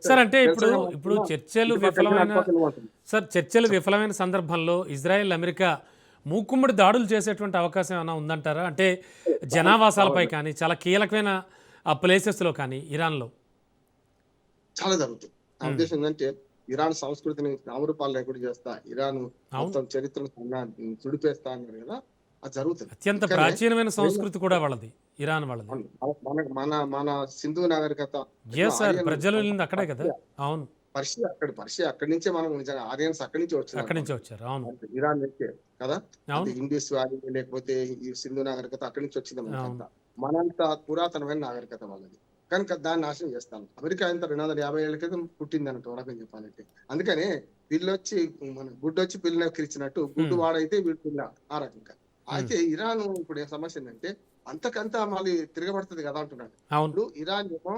Sir చెప్తాడు. అంటే ఇప్పుడు నిరసనగా ఇప్పుడు మాట్లాడినా చర్చలు ఇటు పక్క వెళ్ళినా విఫలమైన అటు పక్క వెళ్ళిపోతుంది. సార్ చర్చలు విఫలమైన సందర్భంలో ఇజ్రాయెల్ అమెరికా మూకుమ్మడి దాడులు చేసేటువంటి అవకాశం ఏమైనా ఉందంటారా? అంటే జనావాసాలపై అవును. కానీ చాలా కీలకమైన ఆ ప్లేసెస్‌లో కానీ ఇరాన్‌లో. చాలా జరుగుతుంది. నా హ్మ్. ఉద్దేశ్యం ఏంటంటే ఇరాన్ సంస్కృతిని నామరూపాలు లేకుండా చేస్తా, ఇరాన్ అవును. మొత్తం చరిత్రను తుడిపేస్తా అన్నారు కదా! అది జరుగుతది. అత్యంత ఇక్కడనే ప్రాచీనమైన నేను సంస్కృతి కూడా వాళ్ళది. ఇరాన్ వాళ్ళది. మన మన మన సింధు నాగరికత ఎట్లా యెస్ సార్. ఆర్యన్ ప్రజలు వెళ్ళింది అక్కడే కదా! పర్షియా అవును. పర్షియా అక్కడి నుంచే మనం నిజంగా ఆర్యన్స్ అక్కడి నుంచే అక్కడి వచ్చిందనమాట. నుంచే వచ్చారు. అవును. అంటే ఇరాన్ నుంచే కదా! అంటే అవును. ఇండస్ వ్యాలీ లేకపోతే ఈ సింధు నాగరికత అక్కడి నుంచి వచ్చింది అవును. మనకంతా. మనంత పురాతనమైన నాగరికత వాళ్ళది. కనుక దాన్ని నాశనం చేస్తాను. అమెరికా ఎంత 250 ఏళ్ల క్రితం పుట్టిందన్నట్టు ఒక రకంగా చెప్పాలంటే. అందుకనే పిల్లొచ్చి గుడ్డొచ్చి పిల్లని ఎక్కిరించినట్టు గుడ్డు హ్మ్. వాడైతే వీడు పిల్ల ఆ రకంగా. హ్మ్. అయితే ఇరాన్ ఇప్పుడు సమస్య ఏంటంటే అంతకంతా మళ్ళీ తిరగబడుతది కదా అంటున్నాడు. అవును. ఇప్పుడు ఇరాన్ ఏమో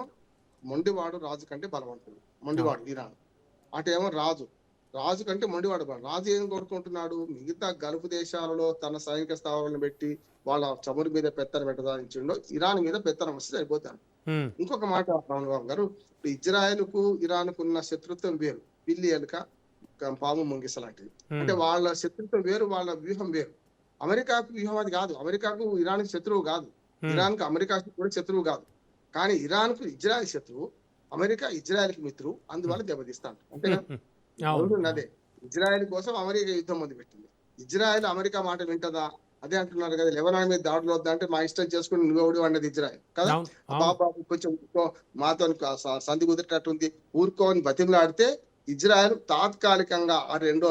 మొండివాడు రాజు కంటే బలవంతుడు. అవును. మొండివాడు ఇరాన్. అటేమో రాజు. రాజు కంటే మొండివాడు. రాజు ఏం కోరుకుంటున్నాడు? మిగతా గల్ఫ్ దేశాలలో తన సైనిక స్థావరాలను పెట్టి వాళ్ళ చమురు మీద పెత్తనం పెట్టదలిచిండో ఇరాన్ మీద పెత్తనం వస్తే సరిపోతాను. హ్మ్. ఇంకొక మాట రామబాబు గారు, ఇప్పుడు ఇజ్రాయెల్‌కు, ఇరాన్‌కు ఉన్న శత్రుత్వం వేరు. పిల్లి, ఎలుక, పాము, ముంగిస లాంటిది. అంటే హ్మ్. వాళ్ళ శత్రుత్వం వేరు, వాళ్ళ వ్యూహం వేరు. అమెరికాకు వ్యూహం అది కాదు. అమెరికాకు ఇరాన్‌కి శత్రువు కాదు. హ్మ్. ఇరాన్‌కు అమెరికాకి కూడా శత్రువు కాదు. కానీ ఇరాన్‌కు ఇజ్రాయెల్ శత్రువు. అమెరికా ఇజ్రాయెల్‌కి మిత్రువు. హ్మ్. అందువల్ల దెబ్బతీస్తాండు. హ్మ్. అంతేగా? హ్మ్. అవును. జరుగుతున్నదే. అవును. ఇజ్రాయెల్ కోసం అమెరికా యుద్ధం మొదలుపెట్టింది. ఇజ్రాయెల్ అమెరికా మాట వింటదా? అదే అంటున్నారు కదా! లెబనాన్ మీద దాడులు వద్దంటే మా ఇష్టం చేసుకొని నువ్వెవడివి అన్నది ఇజ్రాయెల్. కదా! అవును. అవును. బాబు కొంచెం ఊరుకో మాతోని సంధి కుదిరేటట్టుంది. ఊరుకో అని బతిమలాడితే ఇజ్రాయెల్ తాత్కాలికంగా ఆ 2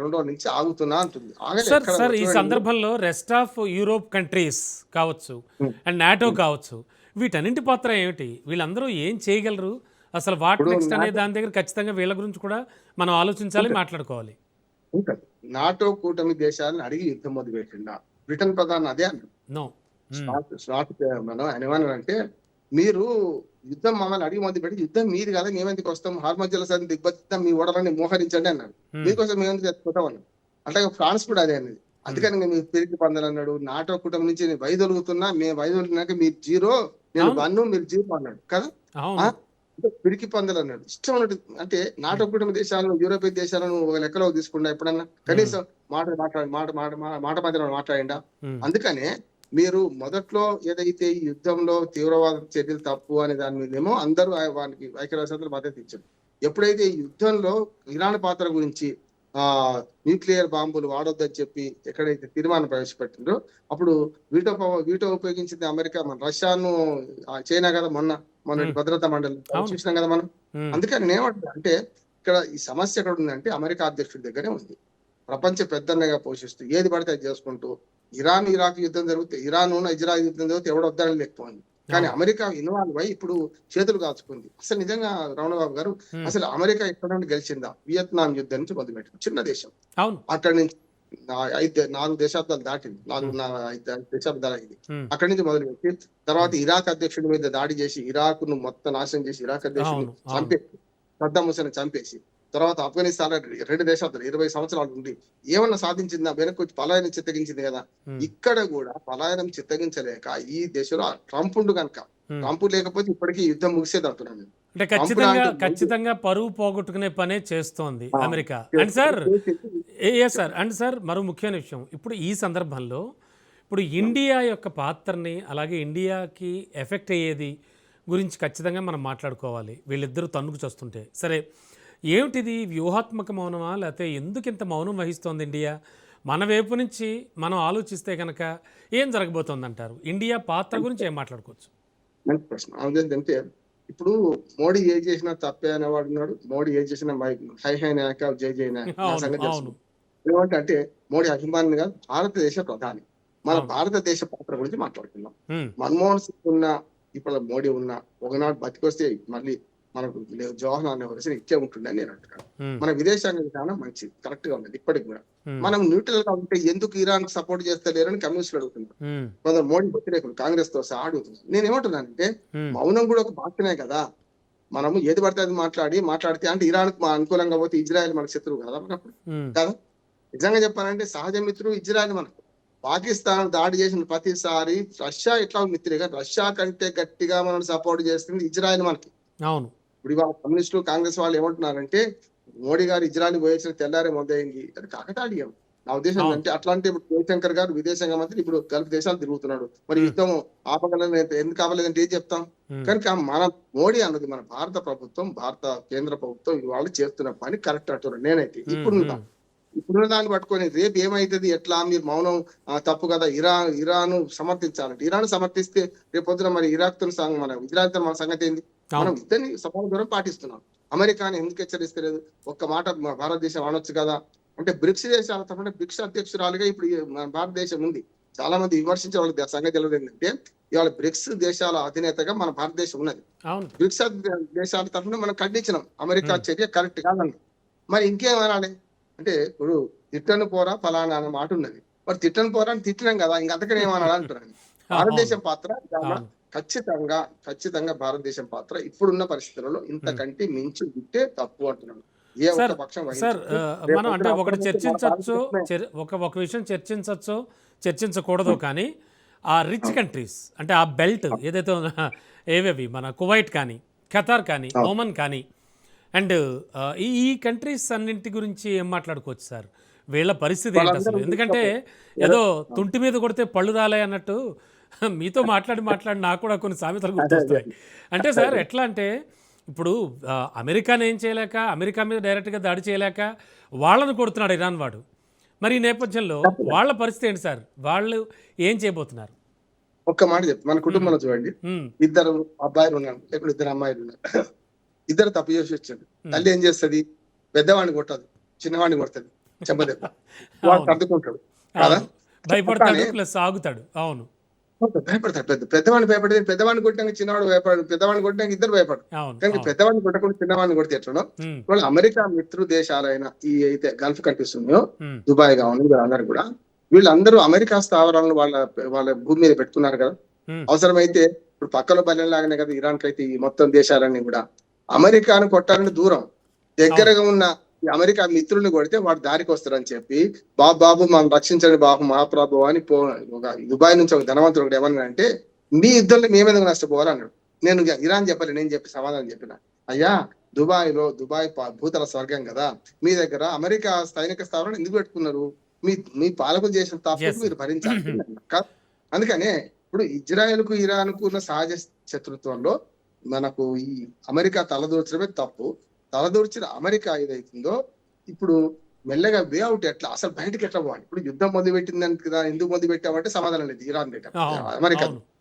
రోజుల నుంచి ఆగుతున్నా అంటుంది. ఆగలే సార్, ఎక్కడ సార్ కూడా ఈ చూడండి మీరు. సందర్భంలో రెస్ట్ ఆఫ్ యూరోప్ కంట్రీస్ కావచ్చు, హ్మ్. అండ్ నాటో హ్మ్. కావచ్చు, వీటన్నింటి పాత్ర ఏమిటి? వీళ్ళందరూ ఏం చేయగలరు? అసలు వాట్ ఇప్పుడు నెక్స్ట్ అనే నాటో దాని దగ్గర ఖచ్చితంగా వీళ్ళ గురించి కూడా మనం ఆలోచించాలి, ఉంటది. మాట్లాడుకోవాలి. ఉంటది. నాటో కూటమి దేశాలను అడిగి యుద్ధం మొదలుపెట్టిండా. బ్రిటన్ ప్రధాని అదే అన్నాడు. నో. హ్మ్. స్టార్ట్ మనం ఆయన ఏమన్నాడంటే, "మీరు యుద్ధం మమ్మల్ని అడిగి మొదలుపెట్టి యుద్ధం మీది కదా! మేమెందుకు వస్తాం? హార్మజ్ జలసంధి దిగ్బంధిద్దాం మీ ఓడలని మోహరించండి" అన్నాడు. హ్మ్. "మీకోసం మేమెందుకు చచ్చిపోతాం" అన్నాడు. అట్లాగే ఫ్రాన్స్ కూడా అదే అన్నది. హ్మ్. అందుకని మీరు పిరికి పందాలన్నాడు. నాటో కూటమి నుంచి నేను వైదొలుగుతున్నా. మేము వైదొలిగినాక మీరు జీరో, నేను అవును. 1 మీరు జీరో అన్నాడు. కదా! ఆ! అవును. అంటే పిరికి పందులన్నాడు. ఇష్టం ఉన్నట్టు అంటే నాటో హ్మ్. కూటమి దేశాలను, యూరోపియన్ దేశాలను ఒక లెక్కలోకి తీసుకుండా ఎప్పుడన్నా హ్మ్. కనీసం మాట మాట్లాడి మాట మాట మాట మధ్యలో మాట్లాడిండా? హ్మ్. అందుకనే మీరు మొదట్లో ఏదైతే ఈ యుద్ధంలో తీవ్రవాద చర్యలు తప్పు అనే దాని మీదేమో అందరూ వానికి ఐక్యరాజ్యసమితిలో మద్దతు ఇచ్చారు. ఎప్పుడైతే ఈ యుద్ధంలో ఇరాన్ పాత్ర గురించి న్యూక్లియర్ బాంబులు వాడొద్దని చెప్పి ఎక్కడైతే తీర్మానం ప్రవేశపెట్టిండ్రో అప్పుడు వీటో ఉపయోగించింది అమెరికా, మన రష్యాను, చైనా కదా మొన్నటి హ్మ్. భద్రతా మండలి అవును. చూసినాం కదా మనం. హ్మ్. అందుకని నేనేమంటున్నా అంటే ఇక్కడ ఈ సమస్య ఎక్కడ ఉందంటే అమెరికా అధ్యక్షుడి దగ్గరే ఉంది. ప్రపంచ పెద్దన్నగా పోషిస్తూ ఏది పడితే అది చేసుకుంటూ ఇరాన్ ఇరాక్ యుద్ధం జరిగితే ఇరాన్ ఇజ్రాయెల్ యుద్ధం జరిగితే ఎవడు వద్దని లేకపోయింది. కానీ అవును. అమెరికా ఇన్వాల్వ్ అయ్యి ఇప్పుడు చేతులు కాల్చుకుంది. అసలు నిజంగా రమణబాబు గారు, హ్మ్. అసలు అమెరికా ఎక్కడ నుండి గెలిచిందా? వియత్నాం యుద్ధం నుంచి మొదలుపెట్టింది. చిన్న దేశం. అవును. అక్కడి నుంచి 4 దశాబ్దాలు దాటింది. హ్మ్. 5 దశాబ్దాలయింది. హ్మ్. అక్కడి నుంచి మొదలుపెట్టి తర్వాత హ్మ్. ఇరాక్ అధ్యక్షుడి మీద దాడి చేసి ఇరాక్‌ను మొత్తం నాశనం చేసి ఇరాక్ అధ్యక్షుడిని అవును. అవును. చంపేసి సద్దాం హుసేన్‌ని చంపేసి తర్వాత ఆఫ్ఘనిస్తాన్‌లో 2 దశాబ్దాలు 20 సంవత్సరాలు ఉండి ఏమన్నా సాధించిందా? వెనక్కొచ్చి పలాయనం చిత్తగించింది కదా! హ్మ్. ఇక్కడ గూడా పలాయనం చిత్తగించలేక ఈ దేశంలో ట్రంప్ ఉండు గనుక. హ్మ్. ట్రంప్ లేకపోతే ఇప్పటికి యుద్ధం ముగిసేదంటున్నాను నేను. అంటే ట్రంప్ ఖచ్చితంగా, లాంటి మొండి ఖచ్చితంగా పరువు పోగొట్టుకునే పనే చేస్తోంది ఆ! అమెరికా. అండ్ చేస్తుంది. సార్ చేసింది. Yes sir. చెప్పండి. అండ్ సార్ మరో ముఖ్యమైన విషయం. ఇప్పుడు ఈ సందర్భంలో ఇప్పుడు ఆ! ఇండియా యొక్క పాత్రని, అలాగే ఇండియాకి ఎఫెక్ట్ అయ్యేది గురించి ఖచ్చితంగా మనం మాట్లాడుకోవాలి. వీళ్ళిద్దరూ తన్నుకు చస్తుంటే. సరే, ఏమిటిది వ్యూహాత్మక మౌనమా? లేతే ఎందుకింత మౌనం వహిస్తోంది ఇండియా? మన వైపు నుంచి మనం ఆలోచిస్తే గనక ఏం జరగబోతోందంటారు? ఇండియా పాత్ర గురించి ఏం మాట్లాడుకోవచ్చు? మంచి ప్రశ్న. అదేంటంటే ఇప్పుడు మోడీ ఏది చేసినా తప్పే అనేవాడున్నాడు. మోడీ ఏది చేసినా హై హై నాయక, జై జై నాయక. నా అవును. సంగతి తెలుసు అవును. మీకు. ఏమంటే మోడీ అభిమానిని కాదు, భారతదేశ ప్రధాని. మన అవును. భారతదేశ పాత్ర గురించి మాట్లాడుకుందాం. హ్మ్. మన్మోహన్ సింగ్ ఉన్నా, ఇప్పుడు మోడీ ఉన్నా, ఒకనాడు బతికొస్తే మళ్ళీ మనకు జవహర్లాల్ నెహ్రూ ఇట్లే ఉంటుండే అని నేను అంటున్నాను. హ్మ్. మన విదేశాంగ విధానం మంచిది. కరెక్ట్‌గా ఉన్నది ఇప్పటికి కూడా. హ్మ్. మనం న్యూట్రల్‌గా ఉంటే ఎందుకు ఇరాన్‌కి సపోర్ట్ చేస్తలేరని కమ్యూనిస్టులు అడుగుతున్నారు. హ్మ్. కొందరు మోడీ వ్యతిరేకులు కాంగ్రెస్‌తో సహా అడుగుతున్నారు. నేనేమంటున్నానంటే హ్మ్. మౌనం కూడా ఒక బాధ్యనే కదా! మనము ఏది పడితే అది మాట్లాడితే అంటే ఇరాన్‌కి అనుకూలంగా పోతే ఇజ్రాయెల్ మనకు శత్రువు కాదా మనప్పుడు? హ్మ్. కాదా? నిజంగా చెప్పాలంటే సహజ మిత్రుడు ఇజ్రాయెల్ మనకు. పాకిస్తాన్ దాడి చేసిన ప్రతిసారి రష్యా ఎట్లా మిత్రే గాని రష్యా కంటే గట్టిగా మనల్ని సపోర్ట్ చేస్తుంది ఇజ్రాయెల్ మనకి. అవును. ఇప్పుడు ఇవాళ కమ్యూనిస్టులు కాంగ్రెస్ వాళ్ళు ఏమంటున్నారంటే మోడీ గారు ఇజ్రాయల్ పోయేసిన తెల్లారే మొదలైంది, అది కాకతాళీయం. నా ఉద్దేశం అవును. అంటే అట్లాంటి ఇప్పుడు జయశంకర్ గారు విదేశాంగ మంత్రి ఇప్పుడు గల్ఫ్ దేశాలు తిరుగుతున్నాడు. మరి ఉమ్, యుద్ధం ఆపగలని ఎందుకు ఆపలేదంటే ఏం చెప్తాం? ఉమ్, కనుక మన మోడీ అన్నది మన భారత ప్రభుత్వం, భారత కేంద్ర ప్రభుత్వం ఇవాళ చేస్తున్న పని కరెక్ట్ అంటున్నాను నేనైతే. ఉమ్, ఇప్పుడున్న దాన్ని పట్టుకొని రేపు ఏమైతుంది, ఎట్లా మీరు మౌనం తప్పు కదా, ఇరాన్ సమర్థించాలంటే ఇరాన్ సమర్థిస్తే రేపు పొద్దున మరి ఇరాక్ తో మన ఇజ్రాయల్ తో మన సంగతి ఏంది? మనం అవును. ఇద్దరిని సమాన దూరం పాటిస్తున్నాం. అమెరికాని ఎందుకు హెచ్చరిస్తలేదు? ఒక్క మాట మన భారతదేశం అనొచ్చు కదా. అంటే బ్రిక్స్ దేశాల తప్పకుండా బ్రిక్స్ అధ్యక్షురాలుగా ఇప్పుడు మన భారతదేశం ఉంది. చాలా మంది విమర్శించే వాళ్ళకి సంగతి తెలియదు ఏంటంటే ఇవాళ బ్రిక్స్ దేశాల అధినేతగా మన భారతదేశం ఉన్నది. అవును. బ్రిక్స్ దేశాల తరఫున మనం ఖండించినాం అమెరికా ఉమ్, చర్య కరెక్ట్ కాదండి. మరి ఇంకేమనాలి అంటే ఇప్పుడు తిట్టను పోరా ఫలానా అన్న మాట ఉన్నది. మరి తిట్టను పోరా అని తిట్టినాం కదా, ఇంక అంతకనే ఏమనాలి అంటున్నాను. అవును. భారతదేశం పాత్ర చాలా అవును. ఖచ్చితంగా భారతదేశం పాత్ర ఇప్పుడున్న పరిస్థితులలో ఉమ్. ఇంతకంటే మించి ఉంటే తప్పు అంటున్నాను. ఏ సార్ ఒక్క పక్షం సార్ వహించదు. మనం అంటే రేపు ఒకటి పొద్దున చర్చించవచ్చు, భారతదేశమే ఒక విషయం చర్చించవచ్చు, చర్చించకూడదు, కానీ ఆ రిచ్ కంట్రీస్ అంటే ఆ బెల్ట్ ఏదైతే ఏవేవి మన కువైట్ కానీ, ఖతార్ కానీ, ఓమన్ కానీ అండ్ ఈ కంట్రీస్ అన్నింటి గురించి ఏం మాట్లాడుకోవచ్చు సార్? వీళ్ళ పరిస్థితి ఏంటి అసలు? ఎందుకంటే ఏదో తుంటి మీద కొడితే పళ్ళు రాలే అన్నట్టు మీతో మాట్లాడి నాకు కూడా కొన్ని సామెతలు గుర్తొస్తున్నాయి. అంటే సార్ ఎట్లా అంటే ఇప్పుడు అమెరికాని ఏం చేయలేక, అమెరికా మీద డైరెక్ట్గా దాడి చేయలేక వాళ్ళను కొడుతున్నాడు ఇరాన్ వాడు. మరి ఈ నేపథ్యంలో వాళ్ళ పరిస్థితి ఏంటి సార్? వాళ్ళు ఏం చేయబోతున్నారు? ఒక్క మాట చెప్తా. మన కుటుంబంలో చూడండి, ఇద్దరు అబ్బాయిలు ఉన్నారు, లేకపోతే ఇద్దరు అమ్మాయిలు ఉన్నారు. ఇద్దరు తప్పు చేసి వచ్చాడు. తల్లి ఏం చేస్తుంది? పెద్దవాడిని కొట్టదు, చిన్నవాడిని కొడుతుంది, చెంపదెబ్బ. వాడు అవును. సర్దుకుంటాడు కదా. అవును. భయపడతాడు అట్లానే ప్లస్ ఆగుతాడు. అవును. భయపడతాడు. పెద్దవాడిని భయపడేది, పెద్దవాడిని కొట్టడానికి చిన్నవాడు భయపడు, పెద్దవాడిని కొట్టడానికి ఇద్దరు భయపడు. అవును. కానీ అవును. పెద్దవాడిని కొట్టకుండా చిన్నవాడిని కొడితే ఎట్లనో ఉమ్, వాళ్ళు అమెరికా మిత్రు దేశాలైన ఈ అయితే గల్ఫ్ కంట్రీస్ ఉన్నాయో, ఉమ్, దుబాయ్ కావాలి, వీళ్ళందరూ కూడా వీళ్ళందరూ అమెరికా స్థావరాలను వాళ్ళ వాళ్ళ భూమి మీద పెట్టుకున్నారు కదా. ఉమ్, అవసరమైతే ఇప్పుడు పక్కన బల్లెం లాగానే కదా ఇరాన్ కైతే ఈ మొత్తం దేశాలన్నీ కూడా అమెరికాను కొట్టాలని దూరం, దగ్గరగా ఉన్న ఈ అమెరికా మిత్రుల్ని కొడితే వాడు దారికి వస్తారని చెప్పి బాబు మనం రక్షించండి బాబు మహాప్రభు అని ఒక దుబాయ్ నుంచి ఒక ధనవంతుడు ఒకటి ఏమన్నా అంటే మీ యుద్ధంలో మేమెందుకు నష్టపోవాలన్నాడు. నేను ఇరాన్ చెప్పాలి, నేను చెప్పి సమాధానం చెప్పిన, అయ్యా దుబాయ్ భూతల స్వర్గం కదా, మీ దగ్గర అమెరికా సైనిక స్థావరాలు ఎందుకు పెట్టుకున్నారు? మీ పాలకులు చేసిన తప్పుకు మీరు భరించాలి. అందుకనే ఇప్పుడు ఇజ్రాయెల్ కు ఇరాన్ కు ఉన్న సహజ శత్రుత్వంలో మనకు ఈ అమెరికా తలదూర్చడమే తప్పు. తలదూర్చిన అమెరికా ఏదైతుందో ఇప్పుడు మెల్లగా వే అవుట్ ఎట్లా అసలు బయటకి ఎట్లా పోవాలి? ఇప్పుడు యుద్ధం మొదలుపెట్టిందని కదా, ఎందుకు మొదలు పెట్టామంటే సమాధానం లేదు. ఇరాన్ దగ్గర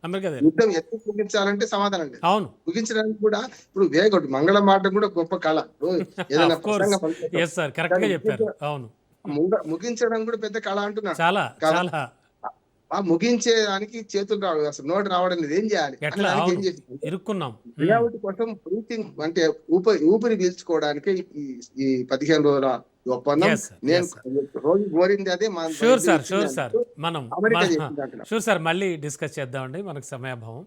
అమెరికా యుద్ధం ఎందుకు ముగించాలంటే సమాధానం లేదు. అవును. ముగించడానికి కూడా ఇప్పుడు వేగొట్టు మంగళం మాట కూడా గొప్ప కళ. ఏదైనా ముగించడం కూడా పెద్ద కళ అంటున్నాడు. చాలా చాలా ఆ ముగించేదానికి చేతులు రావు, అసలు నోటి రావడం లేదు. ఏం చేయాలి? ఏం చేసి కోసం బ్రీతింగ్ అంటే ఊపిరి పీల్చుకోవడానికి ఈ 15 రోజుల ఒప్పందం. నేను రోజు కోరింది అదే. షూర్ సార్ మనం షూర్ సార్ మళ్ళీ డిస్కస్ చేద్దామండి, మనకు సమయాభావం.